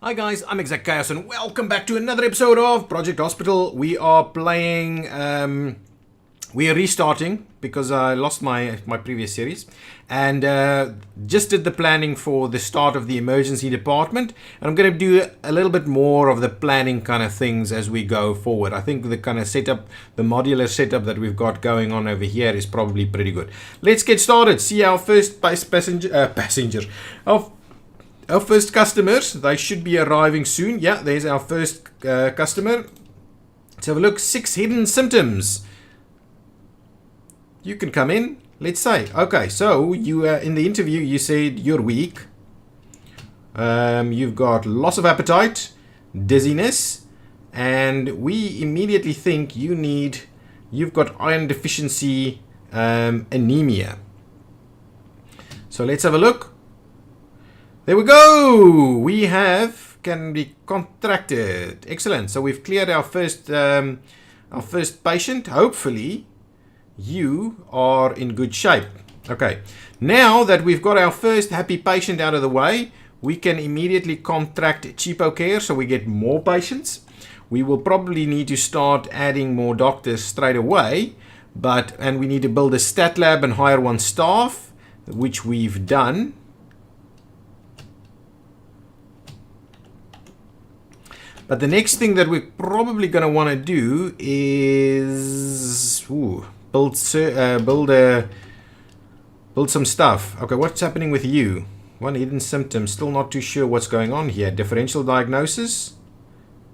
Hi guys, I'm ExactChaos and welcome back to another episode of Project Hospital. We are playing, we are restarting because I lost my previous series and just did the planning for the start of the emergency department, and I'm going to do a little bit more of the planning kind of things as we go forward. I think the kind of setup, the modular setup that we've got going on over here is probably pretty good. Let's get started. See our first our first customers. They should be arriving soon. Yeah, there's our first customer. Let's have a look. 6 hidden symptoms. You can come in. Let's say. Okay, so you in the interview you said you're weak. You've got loss of appetite, dizziness, and we immediately think you've got iron deficiency, anemia. So let's have a look. There we go. We can be contracted. Excellent. So we've cleared our first patient. Hopefully, you are in good shape. Okay. Now that we've got our first happy patient out of the way, we can immediately contract cheapo care, so we get more patients. We will probably need to start adding more doctors straight away, and we need to build a stat lab and hire one staff, which we've done. But the next thing that we're probably going to want to do is build some stuff. Okay, what's happening with you? One hidden symptom. Still not too sure what's going on here. Differential diagnosis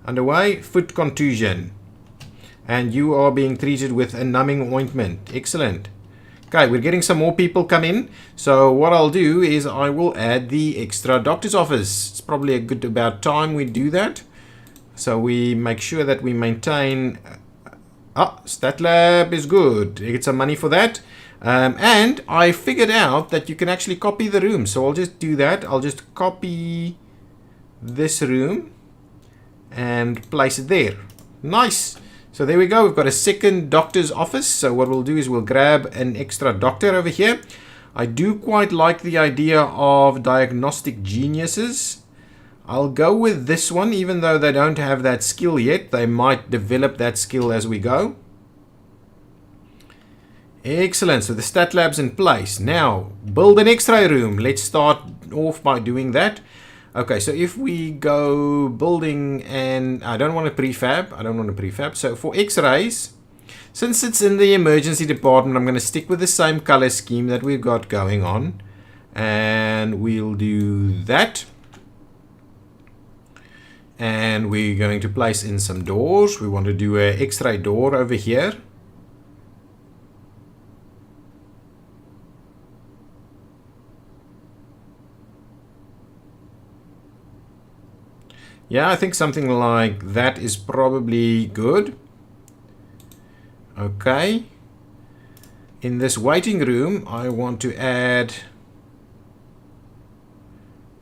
underway. Foot contusion. And you are being treated with a numbing ointment. Excellent. Okay, we're getting some more people come in. So what I'll do is I will add the extra doctor's office. It's probably about time we do that. So we make sure that we maintain. Stat lab is good. Get some money for that. And I figured out that you can actually copy the room. So I'll just do that. I'll just copy this room and place it there. Nice. So there we go. We've got a second doctor's office. So what we'll do is we'll grab an extra doctor over here. I do quite like the idea of diagnostic geniuses. I'll go with this one, even though they don't have that skill yet. They might develop that skill as we go. Excellent. So the stat lab's in place. Now, build an X-ray room. Let's start off by doing that. Okay, so if we go building, and I don't want a prefab. So for X-rays, since it's in the emergency department, I'm going to stick with the same color scheme that we've got going on. And we'll do that. And we're going to place in some doors. We want to do an X-ray door over here. Yeah, I think something like that is probably good. Okay. In this waiting room, I want to add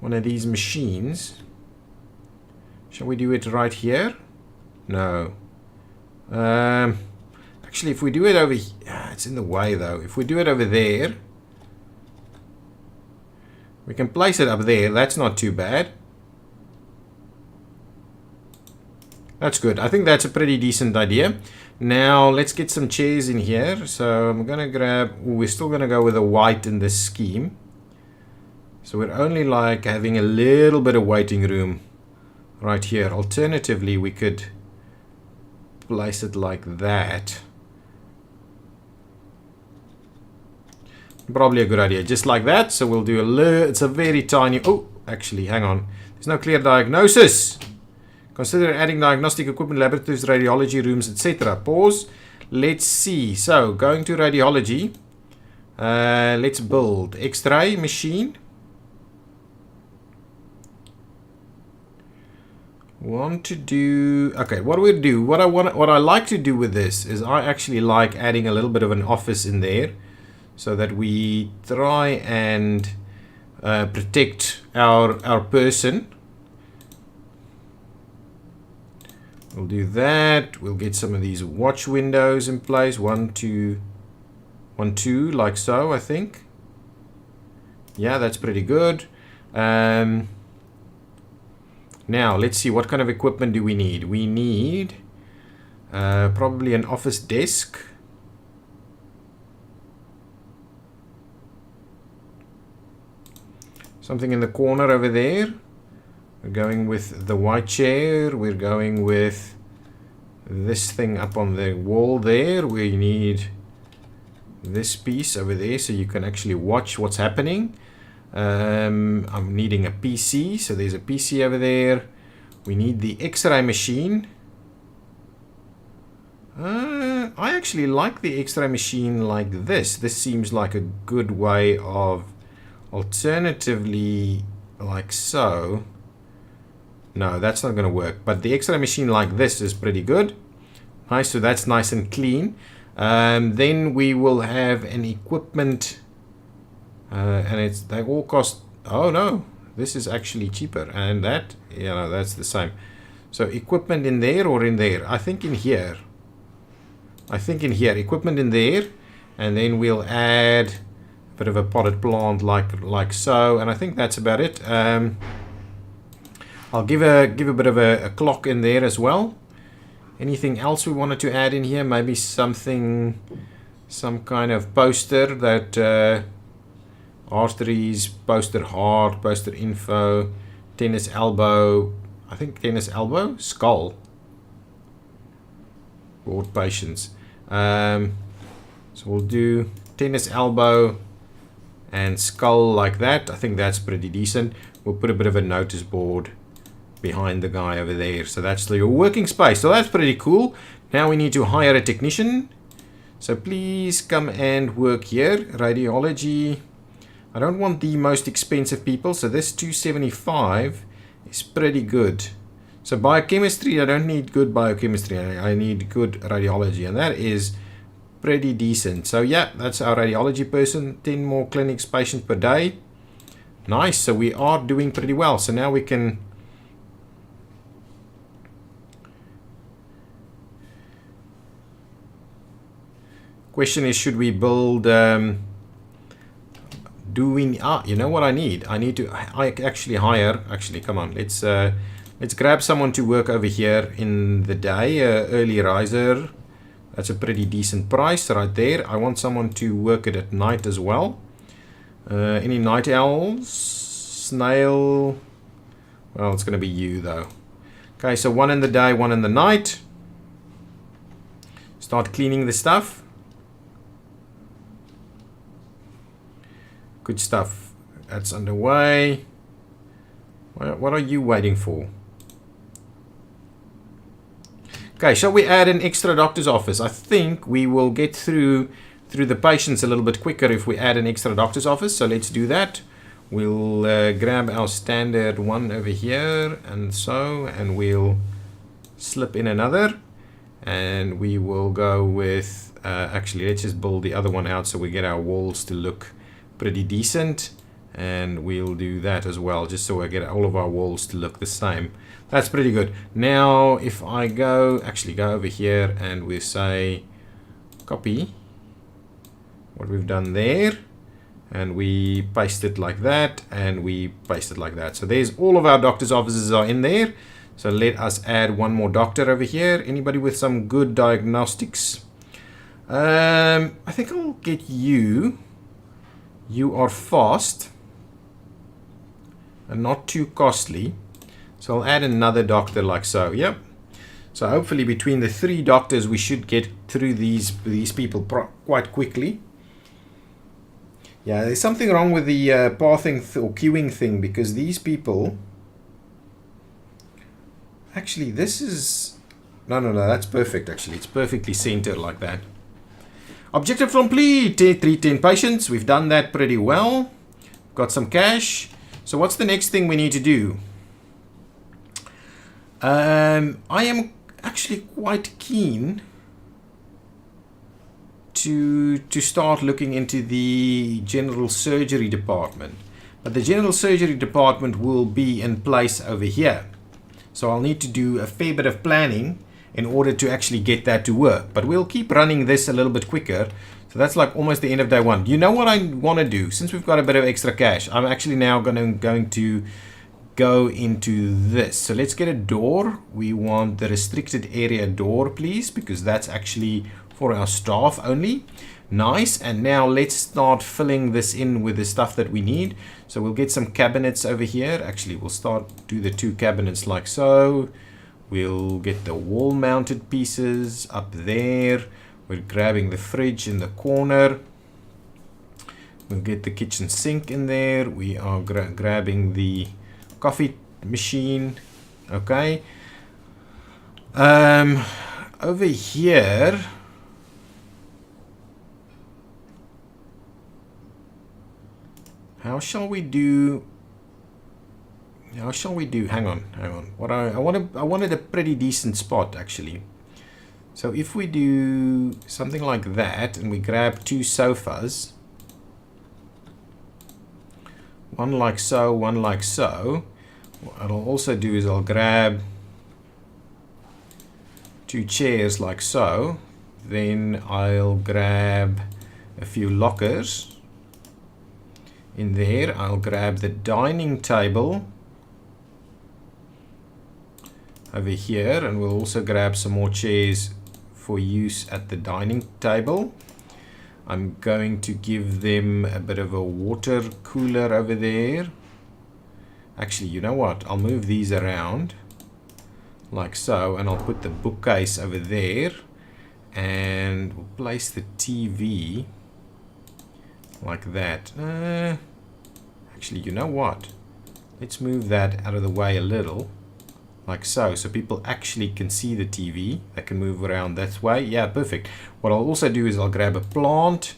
one of these machines. Shall we do it right here? No. Actually, if we do it over here, it's in the way though. If we do it over there, we can place it up there. That's not too bad. That's good. I think that's a pretty decent idea. Now, let's get some chairs in here. So I'm going to grab, we're still going to go with a white in this scheme. So we're only like having a little bit of waiting room right here. Alternatively, we could place it like that. Probably a good idea, just like that. So we'll do it's a very tiny, actually, hang on. There's no clear diagnosis. Consider adding diagnostic equipment, laboratories, radiology rooms, etc. Pause. Let's see. So going to radiology. Let's build X-ray machine. Want to do, okay, what I like to do with this is I actually like adding a little bit of an office in there so that we try and protect our person. We'll do that. We'll get some of these watch windows in place. 1, 2, 1, 2, like so, I think. Yeah, that's pretty good. Now, let's see, what kind of equipment do we need? We need probably an office desk. Something in the corner over there. We're going with the white chair. We're going with this thing up on the wall there. We need this piece over there so you can actually watch what's happening. I'm needing a PC, so there's a PC over there. We need the X-ray machine. I actually like the X-ray machine like this. This seems like a good way of, alternatively, like so. No, that's not going to work. But the X-ray machine like this is pretty good. Nice, so that's nice and clean. Then we will have an equipment. And they all cost, oh no, this is actually cheaper, and that, you know, that's the same. So equipment in there or in there? I think in here. Equipment in there, and then we'll add a bit of a potted plant like so, and I think that's about it. I'll give a bit of a clock in there as well. Anything else we wanted to add in here? Maybe something, some kind of poster that arteries, poster heart, poster info, tennis elbow, I think tennis elbow, skull, ward patients. So we'll do tennis elbow and skull like that. I think that's pretty decent. We'll put a bit of a notice board behind the guy over there. So that's your working space. So that's pretty cool. Now we need to hire a technician. So please come and work here. Radiology. I don't want the most expensive people, so this 275 is pretty good. So biochemistry, I don't need good biochemistry, I need good radiology, and that is pretty decent. So yeah, that's our radiology person. 10 more clinics, patients per day. Nice, so we are doing pretty well. So now we can question is, should we build you know what I need? I need to actually hire, come on, let's grab someone to work over here in the day, early riser. That's a pretty decent price right there. I want someone to work it at night as well. Any night owls? Snail? Well, it's going to be you though. Okay, so one in the day, one in the night. Start cleaning the stuff. Good stuff. That's underway. What are you waiting for? Okay, shall we add an extra doctor's office? I think we will get through the patients a little bit quicker if we add an extra doctor's office. So let's do that. We'll grab our standard one over here and so, and we'll slip in another. And we will go with, actually, let's just build the other one out so we get our walls to look pretty decent, and we'll do that as well just so I get all of our walls to look the same. That's pretty good. Now if I go over here and we say copy what we've done there, and we paste it like that, and we paste it like that. So there's all of our doctor's offices are in there. So let us add one more doctor over here. Anybody with some good diagnostics? I think I'll get you. You are fast and not too costly. So I'll add another doctor like so. Yep. So hopefully between the 3 doctors we should get through these people quite quickly. Yeah, there's something wrong with the pathing or queuing thing, because these people... Actually, this is... No, that's perfect actually. It's perfectly centered like that. Objective complete. 310 patients. We've done that pretty well. Got some cash. So what's the next thing we need to do? I am actually quite keen to start looking into the general surgery department. But the general surgery department will be in place over here. So I'll need to do a fair bit of planning in order to actually get that to work. But we'll keep running this a little bit quicker. So that's like almost the end of day one. You know what I want to do? Since we've got a bit of extra cash, I'm actually now going to go into this. So let's get a door. We want the restricted area door, please, because that's actually for our staff only. Nice. And now let's start filling this in with the stuff that we need. So we'll get some cabinets over here. Actually, we'll do the 2 cabinets like so. We'll get the wall mounted pieces up there. We're grabbing the fridge in the corner. We'll get the kitchen sink in there. We are grabbing the coffee machine. Okay. Over here, how shall we do? Hang on. What I wanted a pretty decent spot actually. So if we do something like that and we grab 2 sofas, one like so, one like so. What I'll also do is I'll grab 2 chairs like so. Then I'll grab a few lockers in there. I'll grab the dining table over here, and we'll also grab some more chairs for use at the dining table. I'm going to give them a bit of a water cooler over there. Actually, you know what? I'll move these around like so, and I'll put the bookcase over there, and we'll place the TV like that. Actually, you know what? Let's move that out of the way a little. Like so people actually can see the TV. They can move around that way. Yeah, perfect. What I'll also do is I'll grab a plant.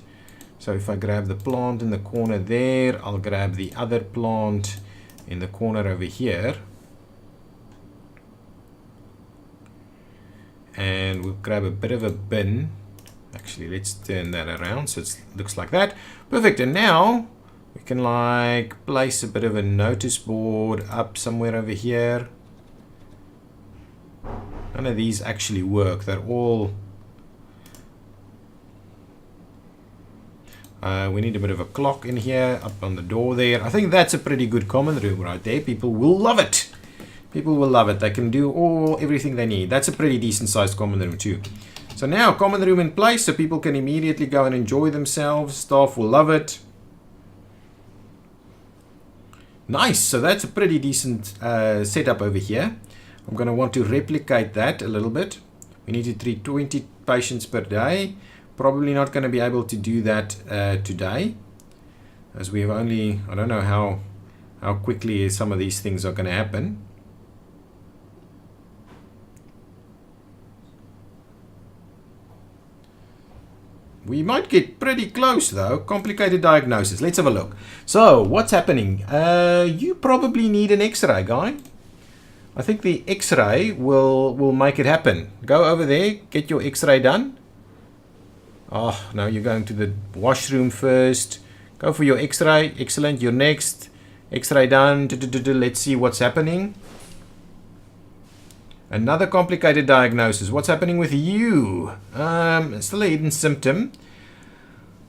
So if I grab the plant in the corner there, I'll grab the other plant in the corner over here. And we'll grab a bit of a bin. Actually, let's turn that around so it looks like that. Perfect. And now we can like place a bit of a notice board up somewhere over here. None of these actually work. They're all... we need a bit of a clock in here, up on the door there. I think that's a pretty good common room right there. People will love it. People will love it. They can do everything they need. That's a pretty decent sized common room too. So now, common room in place, so people can immediately go and enjoy themselves. Staff will love it. Nice. So that's a pretty decent setup over here. I'm going to want to replicate that a little bit. We need to treat 20 patients per day. Probably not going to be able to do that today, as we have only, I don't know how quickly some of these things are going to happen. We might get pretty close though. Complicated diagnosis. Let's have a look. So what's happening? You probably need an X-ray, guy. I think the X-ray will make it happen. Go over there, get your X-ray done. Oh, now you're going to the washroom first. Go for your X-ray. Excellent. You're next. X-ray done. Let's see what's happening. Another complicated diagnosis. What's happening with you? Still a hidden symptom.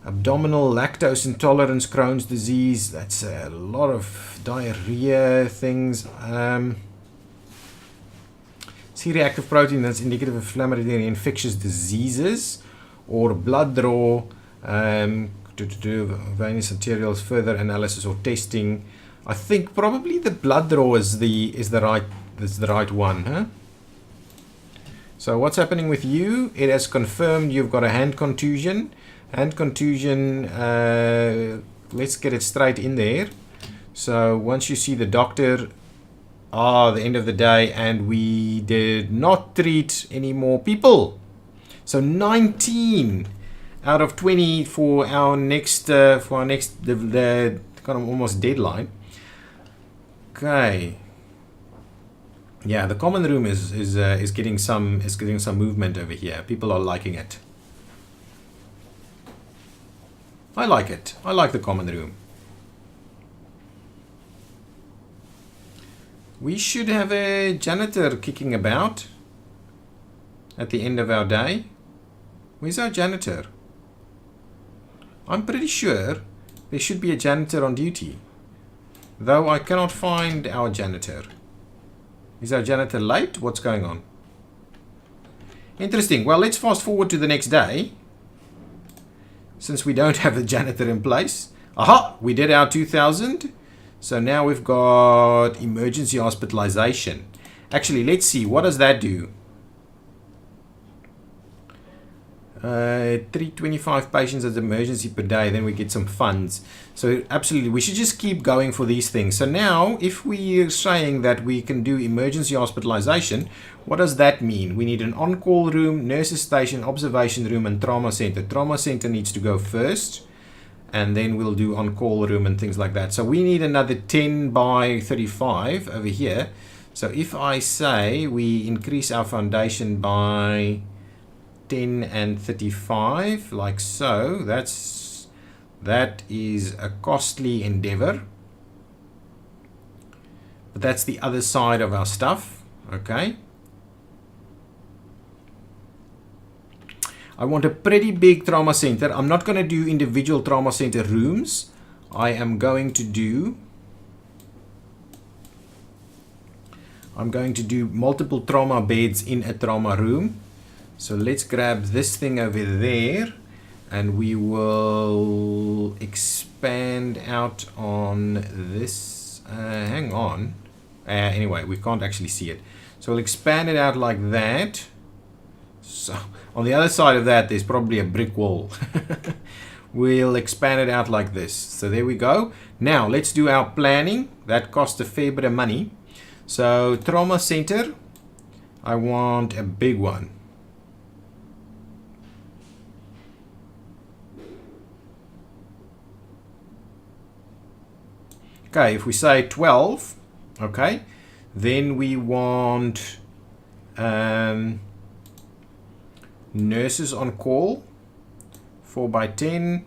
Abdominal lactose intolerance, Crohn's disease. That's a lot of diarrhea things. C-reactive protein, that's indicative of inflammatory infectious diseases, or blood draw, to do venous arterials, further analysis or testing. I think probably the blood draw is the right one, huh? So what's happening with you? It has confirmed you've got a hand contusion. Hand contusion, let's get it straight in there. So once you see the doctor, the end of the day, and we did not treat any more people. So 19 out of 20 for our next the kind of almost deadline. Okay. Yeah, the common room is getting some movement over here. People are liking it. I like it. I like the common room. We should have a janitor kicking about at the end of our day. Where's our janitor? I'm pretty sure there should be a janitor on duty. though I cannot find our janitor. Is our janitor late? What's going on? Interesting. Well, let's fast forward to the next day, since we don't have the janitor in place. Aha! We did our 2,000. So now we've got emergency hospitalization. Actually, let's see. What does that do? 325 patients as emergency per day. Then we get some funds. So absolutely, we should just keep going for these things. So now, if we are saying that we can do emergency hospitalization, what does that mean? We need an on-call room, nurses station, observation room, and trauma center. Trauma center needs to go first, and then we'll do on-call room and things like that. So we need another 10 by 35 over here. So if I say we increase our foundation by 10 and 35, like so, that is a costly endeavor, but that's the other side of our stuff. Okay, I want a pretty big trauma center. I'm not going to do individual trauma center rooms. I am going to do multiple trauma beds in a trauma room. So let's grab this thing over there, and we will expand out on this. Hang on. Anyway, we can't actually see it. So we'll expand it out like that. So on the other side of that, there's probably a brick wall. We'll expand it out like this. So there we go. Now let's do our planning. That costs a fair bit of money. So trauma center, I want a big one. Okay, if we say 12, okay, then we want nurses on call, 4 by 10,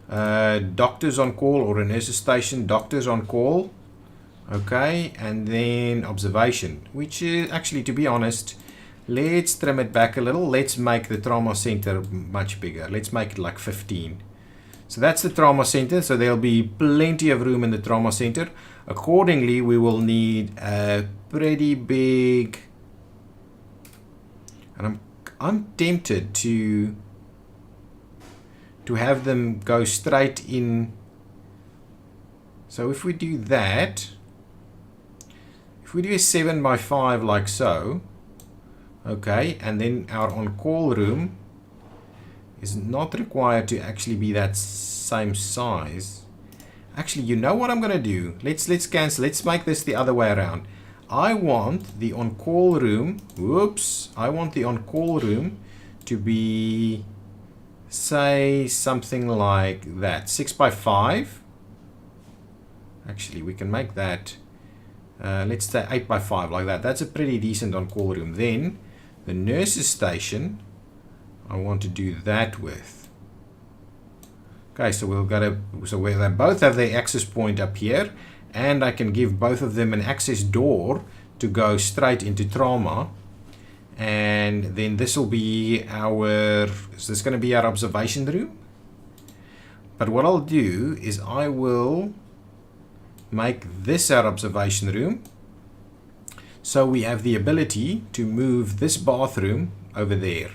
doctors on call, or a nurses station, doctors on call, okay, and then observation, which is actually, to be honest, let's trim it back a little. Let's make the trauma center much bigger. Let's make it like 15. So that's the trauma center, so there'll be plenty of room in the trauma center. Accordingly, we will need a pretty big, and I'm tempted to have them go straight in. So if we do that, if we do a 7 by 5 like so, okay, and then our on-call room is not required to actually be that same size. Actually, you know what I'm going to do? Let's cancel. Let's make this the other way around. I want the on-call room, whoops, I want the on-call room to be, say, something like that. 6 by 5. Actually, we can make that, let's say 8 by 5, like that. That's a pretty decent on-call room. Then, the nurses station, I want to do that with. Okay, so where they both have their access point up here, and I can give both of them an access door to go straight into trauma. And then this will be our, is this going to be our observation room? But what I'll do is I will make this our observation room, so we have the ability to move this bathroom over there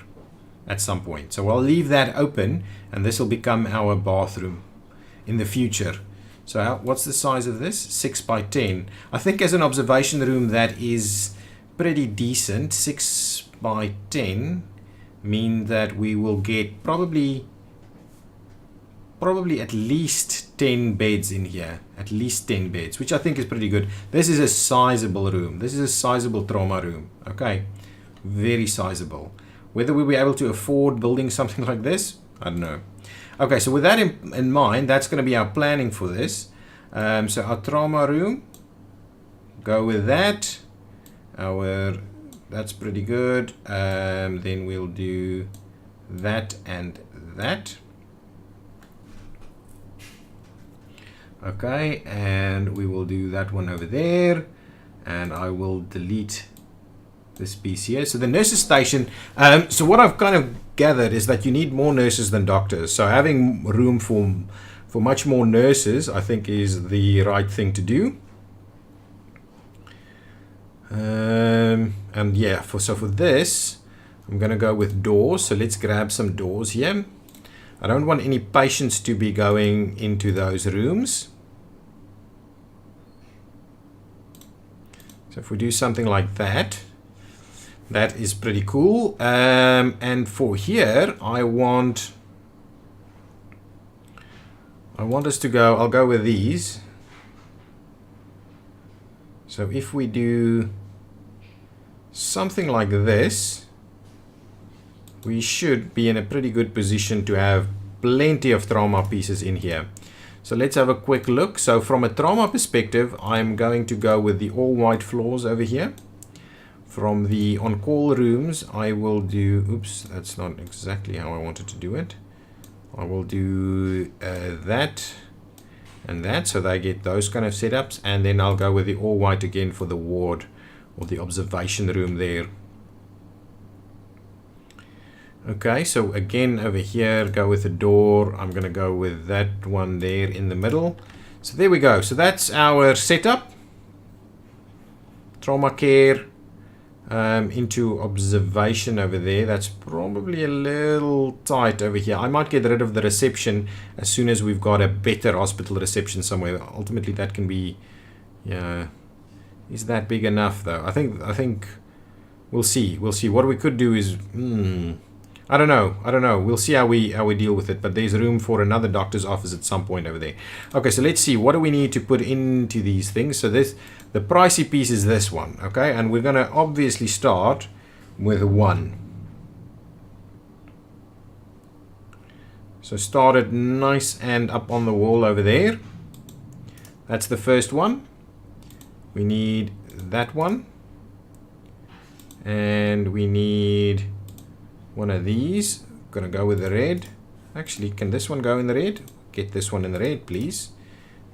at some point. So I'll leave that open, and this will become our bathroom in the future. So what's the size of this? 6 by 10. I think as an observation room that is pretty decent. 6 by 10 mean that we will get probably at least 10 beds in here. At least 10 beds, which I think is pretty good. This is a sizable room. This is a sizable trauma room. Okay, very sizable. Whether we'll be able to afford building something like this, I don't know. Okay, so with that in mind, that's going to be our planning for this. So our trauma room, go with that. That's pretty good. Then we'll do that and that. Okay, and we will do that one over there. And I will delete this piece here. So the nurses station, so what I've kind of gathered is that you need more nurses than doctors. So having room for much more nurses, I think, is the right thing to do. And yeah, for this, I'm going to go with doors. So let's grab some doors here. I don't want any patients to be going into those rooms. So if we do something like that, that is pretty cool. And for here, I want us to go, I'll go with these. So if we do something like this, we should be in a pretty good position to have plenty of trauma pieces in here. So let's have a quick look. So from a trauma perspective, I'm going to go with the all white floors over here. From the on-call rooms, I will do, oops, that's not exactly how I wanted to do it. I will do that and that, so they get those kind of setups, and then I'll go with the all white again for the ward or the observation room there. Okay, so again over here, go with the door. I'm going to go with that one there in the middle. So there we go. So that's our setup. Trauma care into observation over there. That's probably a little tight over here. I might get rid of the reception as soon as we've got a better hospital reception somewhere. Ultimately, that can be, yeah. Is that big enough though? I think we'll see. We'll see. What we could do is, I don't know. We'll see how we deal with it. But there's room for another doctor's office at some point over there. Okay, so let's see. What do we need to put into these things? So the pricey piece is this one. Okay, and we're gonna obviously start with 1. So start it nice and up on the wall over there. That's the first one. We need that one, and we need one of these. Gonna go with the red. Actually, can this one go in the red? Get this one in the red, please.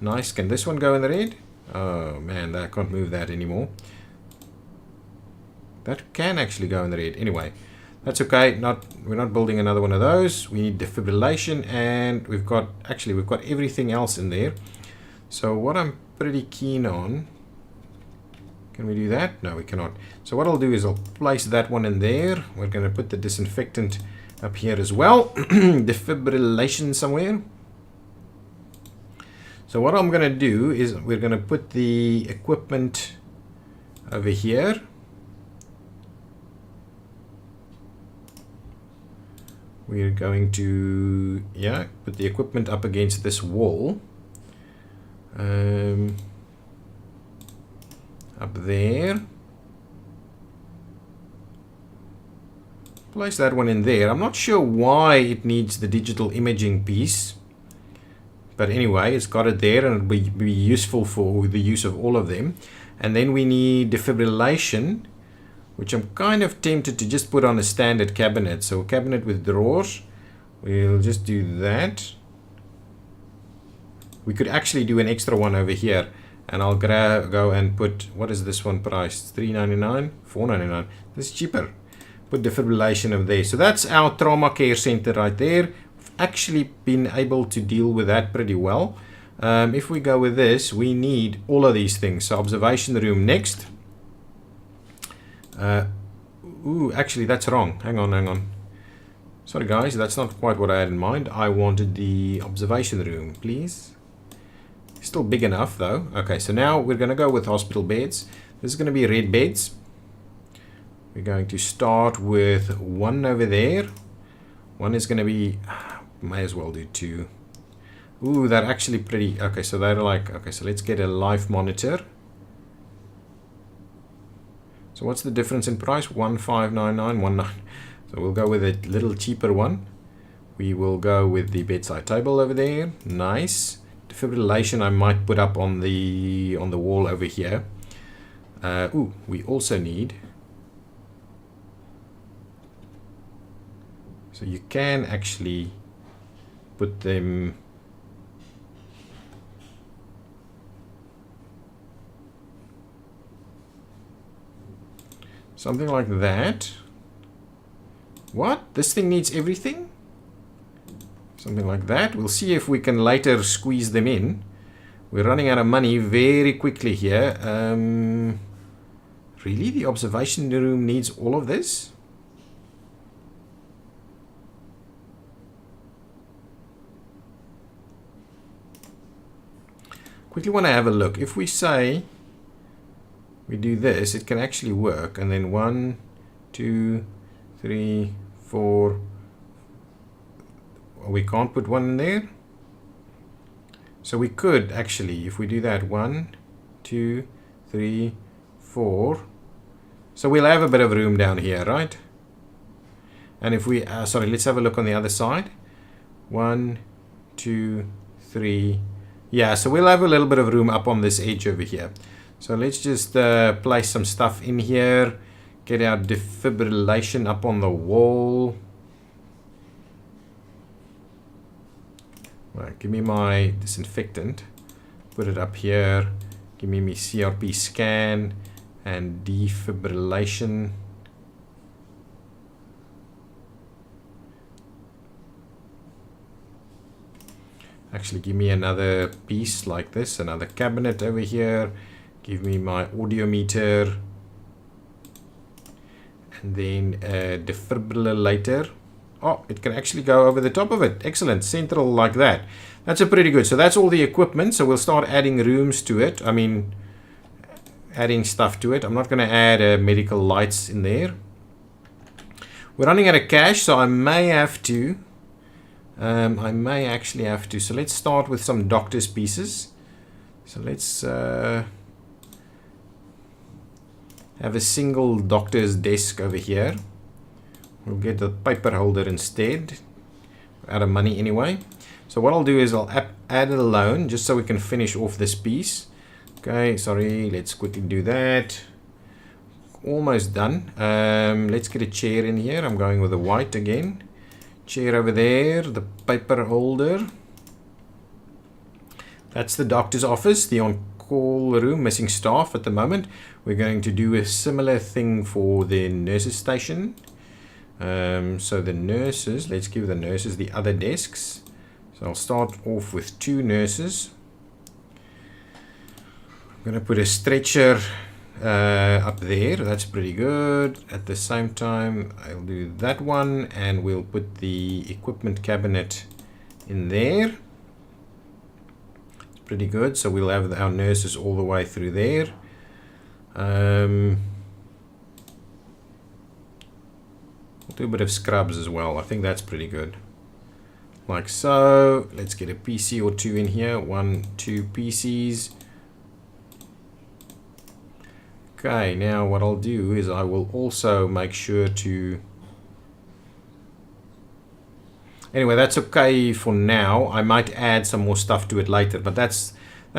Nice. Can this one go in the red? Oh man, I can't move that anymore. That can actually go in the red. Anyway, that's okay. We're not building another one of those. We need defibrillation, and we've got everything else in there. So what I'm pretty keen on. Can we do that? No, we cannot. So what I'll do is I'll place that one in there. We're going to put the disinfectant up here as well. Defibrillation somewhere. So what I'm going to do is we're going to put the equipment over here. We're going to, yeah, put the equipment up against this wall. Up there. Place that one in there. I'm not sure why it needs the digital imaging piece. But anyway, it's got it there, and it'll be useful for the use of all of them. And then we need defibrillation, which I'm kind of tempted to just put on a standard cabinet. So a cabinet with drawers. We'll just do that. We could actually do an extra one over here. And I'll go and put, what is this one priced? $3.99? $4.99. This is cheaper. Put defibrillation over there. So that's our trauma care center right there. We've actually been able to deal with that pretty well. If we go with this, we need all of these things. So observation room next. Actually that's wrong. Hang on. Sorry guys, that's not quite what I had in mind. I wanted the observation room, please. Still big enough though. Okay, so now we're going to go with hospital beds. This is going to be red beds. We're going to start with 1 over there. 1 is going to be, may as well do 2. Ooh, they're actually pretty, okay, so they're like, okay, so let's get a life monitor. So what's the difference in price? 1599.19. So we'll go with a little cheaper one. We will go with the bedside table over there. Nice. Defibrillation I might put up on the wall over here. We also need, so you can actually put them something like that. What? This thing needs everything? Something like that. We'll see if we can later squeeze them in. We're running out of money very quickly here. Really? The observation room needs all of this? Quickly want to have a look. If we say we do this, it can actually work. And then 1, 2, 3, 4. We can't put one in there. So we could actually, if we do that, 1, 2, 3, 4. So we'll have a bit of room down here, right? And if we, sorry, let's have a look on the other side. 1, 2, 3. Yeah, so we'll have a little bit of room up on this edge over here. So let's just place some stuff in here. Get our defibrillation up on the wall. Right, give me my disinfectant. Put it up here. Give me my CRP scan and defibrillation. Actually, give me another piece like this, another cabinet over here. Give me my audiometer. And then a defibrillator. Oh, it can actually go over the top of it. Excellent. Central like that. That's a pretty good. So that's all the equipment. So we'll start adding rooms to it. I mean, adding stuff to it. I'm not going to add medical lights in there. We're running out of cash, so I may have to. I may actually have to. So let's start with some doctor's pieces. So let's have a single doctor's desk over here. We'll get the paper holder instead. Out of money anyway. So what I'll do is I'll add a loan just so we can finish off this piece. Okay, sorry, let's quickly do that. Almost done. Let's get a chair in here. I'm going with a white again. Chair over there, the paper holder. That's the doctor's office, the on-call room, missing staff at the moment. We're going to do a similar thing for the nurses station. So the nurses, let's give the nurses the other desks. So I'll start off with 2 nurses. I'm going to put a stretcher up there. That's pretty good. At the same time, I'll do that one, and we'll put the equipment cabinet in there. Pretty good. So we'll have our nurses all the way through there. We'll do a bit of scrubs as well. I think that's pretty good. Like so. Let's get a PC or 2 in here. 1, 2 PCs. Okay, now what I'll do is I will also make sure to... Anyway, that's okay for now. I might add some more stuff to it later, but that's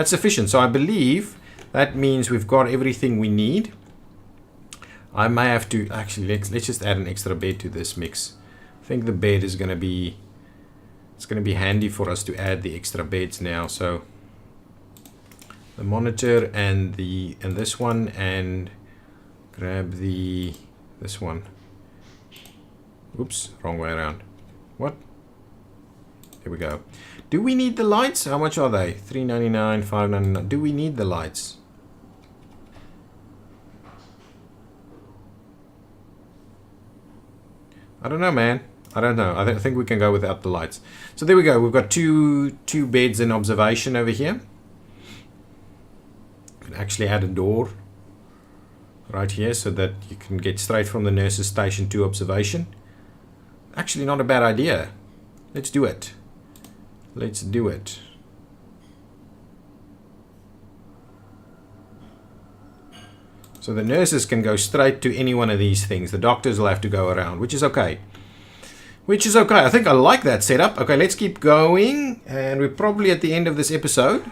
sufficient. So I believe that means we've got everything we need. I may have to... Actually, let's just add an extra bed to this mix. I think the bed is going to be... It's going to be handy for us to add the extra beds now, so... The monitor and this one, and grab this one. Oops, wrong way around. What? Here we go. Do we need the lights? How much are they? $3.99, $5.99. Do we need the lights? I don't know, man. I don't know. I think we can go without the lights. So there we go. We've got two beds in observation over here. Actually add a door right here so that you can get straight from the nurse's station to observation. Actually not a bad idea. Let's do it. Let's do it. So the nurses can go straight to any one of these things. The doctors will have to go around, which is okay. Which is okay. I think I like that setup. Okay, let's keep going. And we're probably at the end of this episode.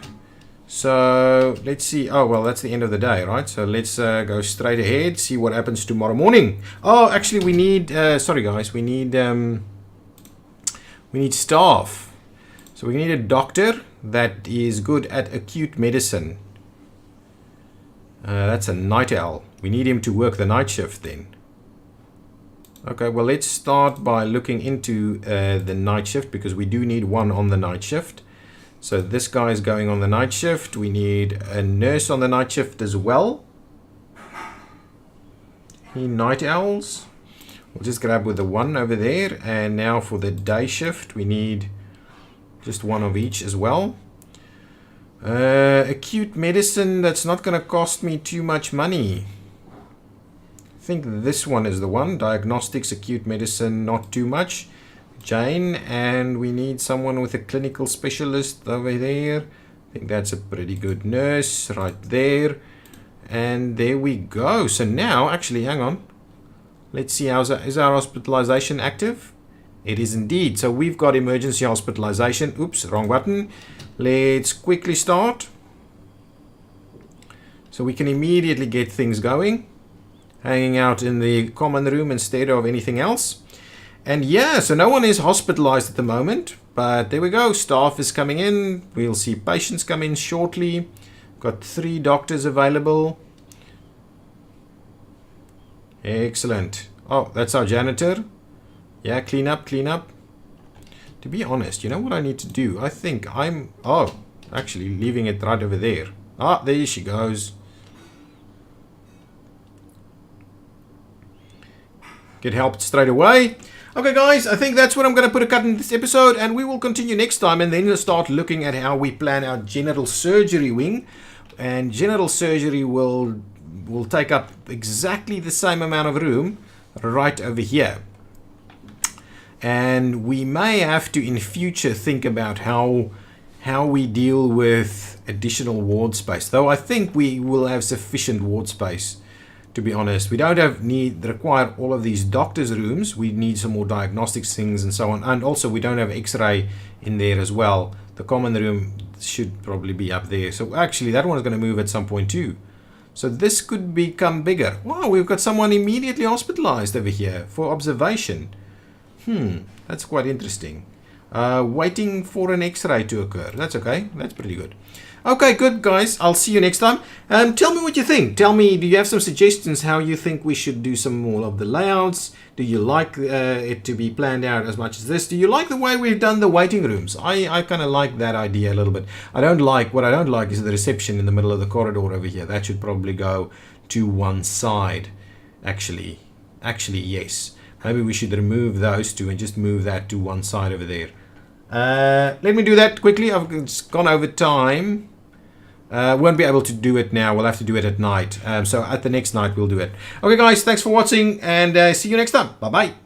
So let's see. Oh, well, that's the end of the day, right? So let's go straight ahead, see what happens tomorrow morning. Oh, actually, we need, sorry guys, we need staff. So we need a doctor that is good at acute medicine. That's a night owl. We need him to work the night shift then. Okay, well, let's start by looking into the night shift, because we do need one on the night shift. So this guy is going on the night shift. We need a nurse on the night shift as well. night owls. We'll just grab with the 1 over there. And now for the day shift, we need just 1 of each as well. Acute medicine, that's not going to cost me too much money. I think this one is the one. Diagnostics, acute medicine, not too much. Jane, and we need someone with a clinical specialist over there. I think that's a pretty good nurse right there. And there we go. So now, actually, hang on. Let's see, is our hospitalization active? It is indeed. So we've got emergency hospitalization. Oops, wrong button. Let's quickly start. So we can immediately get things going. Hanging out in the common room instead of anything else. And yeah, so no one is hospitalized at the moment. But there we go. Staff is coming in. We'll see patients come in shortly. Got 3 doctors available. Excellent. Oh, that's our janitor. Yeah, clean up, clean up. To be honest, you know what I need to do? I think actually leaving it right over there. Ah, there she goes. Get helped straight away. Okay, guys, I think that's what I'm going to put a cut in this episode, and we will continue next time, and then we'll start looking at how we plan our general surgery wing. And general surgery will take up exactly the same amount of room right over here. And we may have to in future think about how we deal with additional ward space. Though I think we will have sufficient ward space, to be honest. We don't require all of these doctors' rooms. We need some more diagnostics things and so on. And also we don't have X-ray in there as well. The common room should probably be up there. So actually that one is going to move at some point too. So this could become bigger. Wow, we've got someone immediately hospitalized over here for observation. That's quite interesting. Waiting for an X-ray to occur. That's okay. That's pretty good. Okay, good, guys. I'll see you next time. Tell me what you think. Tell me, do you have some suggestions how you think we should do some more of the layouts? Do you like it to be planned out as much as this? Do you like the way we've done the waiting rooms? I kind of like that idea a little bit. What I don't like is the reception in the middle of the corridor over here. That should probably go to one side. Actually, yes. Maybe we should remove those two and just move that to one side over there. Let me do that quickly. I've just gone over time. Won't be able to do it now. We'll have to do it at night. So at the next night we'll do it. Okay, guys, thanks for watching, and see you next time. Bye-bye.